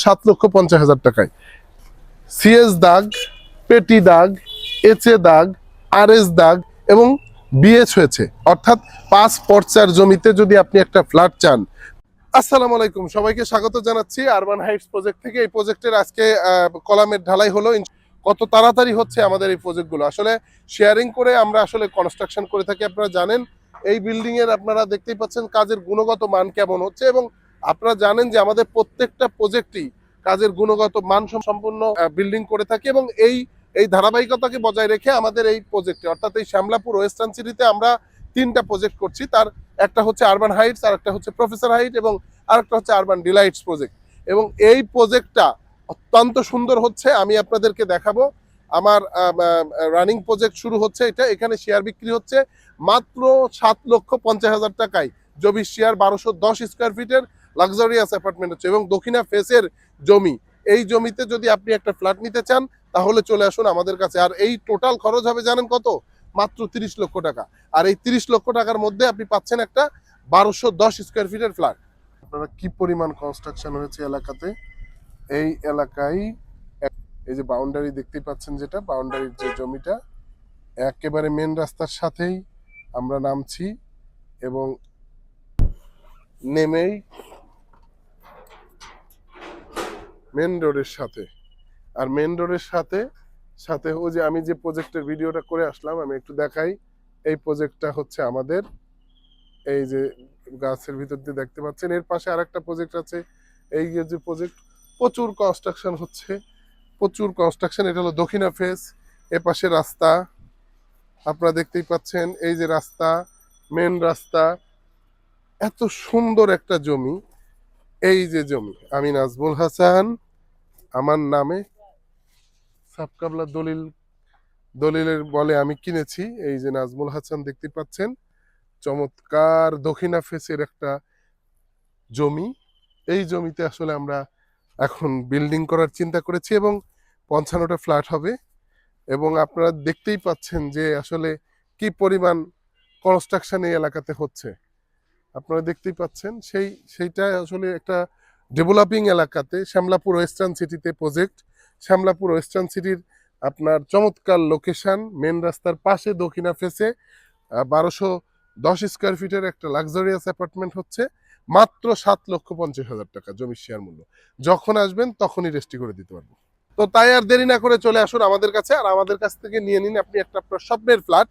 7,50,000 টাকায়। সিএস দাগ, পেটি দাগ, এইচএ দাগ, আরএস দাগ এবং বিএস হয়েছে, অর্থাৎ 5 পর্চার জমিতে যদি আপনি একটা ফ্ল্যাট চান। আসসালামু আলাইকুম, সবাইকে স্বাগত জানাচ্ছি আরবান হাইটস প্রজেক্ট থেকে। এই প্রজেক্টের আজকে কলামের ঢালাই হলো। কত তাড়াতাড়ি হচ্ছে আমাদের এই প্রজেক্টগুলো, আসলে শেয়ারিং করে আমরা আসলে কনস্ট্রাকশন করে থাকি। আপনারা জানেন এই বিল্ডিং এর আপনারা দেখতেই পাচ্ছেন কাজের গুণগত মান কেমন হচ্ছে, এবং আপনারা জানেন যে আমাদের প্রত্যেকটা প্রজেক্টই কাজের গুণগত মান সম্পূর্ণ বিল্ডিং করে থাকি, এবং এই ধারাবাহিকতাকে বজায় রেখে আমাদের এই প্রজেক্টে, অর্থাৎ এই শ্যামলাপুর ওয়েস্টার্ন সিটিতে আমরা 3টা প্রজেক্ট করছি। তার একটা হচ্ছে আরবান হাইটস, আর একটা হচ্ছে প্রফেসর হাইট, এবং আরেকটা হচ্ছে আরবান ডিলাইটস প্রজেক্ট। এবং এই প্রজেক্টটা অত্যন্ত সুন্দর হচ্ছে, আমি আপনাদেরকে দেখাবো। আমার রানিং প্রজেক্ট শুরু হচ্ছে, এখানে শেয়ার বিক্রি হচ্ছে মাত্র 7,50,000 টাকায়। 24 শেয়ার, 1210 স্কোয়ার ফিটের লাক্সারিয়াস অ্যাপার্টমেন্ট হচ্ছে, এবং দক্ষিণা ফেসের জমি। এই জমিতে যদি আপনি একটা ফ্ল্যাট নিতে চান তাহলে চলে আসুন আমাদের কাছে। আর এই টোটাল খরচ হবে জানেন কত? মাত্র 30 লক্ষ টাকা। আর এই 30 লক্ষ টাকার মধ্যে আপনি পাচ্ছেন একটা 1210 স্কোয়ার ফিটের ফ্ল্যাট। আপনারা কি পরিমাণ কনস্ট্রাকশন হয়েছে এলাকাতে, এই এলাকায় এই যে বাউন্ডারি দেখতেই পাচ্ছেন, যেটা বাউন্ডারির যে জমিটা একেবারে মেন রাস্তার সাথেই আমরা নামছি, এবং নেমেই মেন রোডের সাথে, আর মেন রোডের সাথে সাথে ওই যে আমি যে প্রজেক্টের ভিডিওটা করে আসলাম, আমি একটু দেখাই। এই প্রজেক্টটা হচ্ছে আমাদের, এই যে গাছের ভিতর দিয়ে দেখতে পাচ্ছেন, এর পাশে আরেকটা প্রজেক্ট আছে। এই যে প্রজেক্ট, প্রচুর কনস্ট্রাকশন হচ্ছে, প্রচুর কনস্ট্রাকশন। এটা হলো দক্ষিণা ফেস, এ পাশে রাস্তা আপনারা দেখতেই পাচ্ছেন, এই যে রাস্তা, মেন রাস্তা। এত সুন্দর একটা জমি, এই যে জমি আমি নাজমুল হাসান আমার নামে সাবকাবলা দলিলের বলে আমি কিনেছি। এই যে নাজমুল হাসান দেখতে পাচ্ছেন, চমৎকার দক্ষিণা ফেসের একটা জমি। এই জমিতে আসলে আমরা এখন বিল্ডিং করার চিন্তা করেছি, এবং 55টা ফ্ল্যাট হবে। এবং আপনারা দেখতেই পাচ্ছেন যে আসলে কি পরিমাণ কনস্ট্রাকশন এই এলাকাতে হচ্ছে। আপনারা দেখতেই পাচ্ছেন, সেইটা আসলে একটা ডেভেলপিং এলাকাতে, শ্যামলাপুর ওয়েস্টার্ন সিটিতে প্রজেক্ট। শ্যামলাপুর ওয়েস্টার্ন সিটির আপনার চমৎকার লোকেশন, মেন রাস্তার পাশে দক্ষিণা ফেসে 1210 স্কোয়ার ফিটের একটা লাক্সারিয়াস অ্যাপার্টমেন্ট হচ্ছে মাত্র 7,50,000 টাকা জমির শেয়ার মূল্য। যখন আসবেন তখনই রেজিস্ট্রি করে দিতে পারবো। তো তাই আর দেরি না করে চলে আসুন আমাদের কাছে, আর আমাদের কাছ থেকে নিয়ে নিন আপনি একটা আপনার স্বপ্নের ফ্ল্যাট।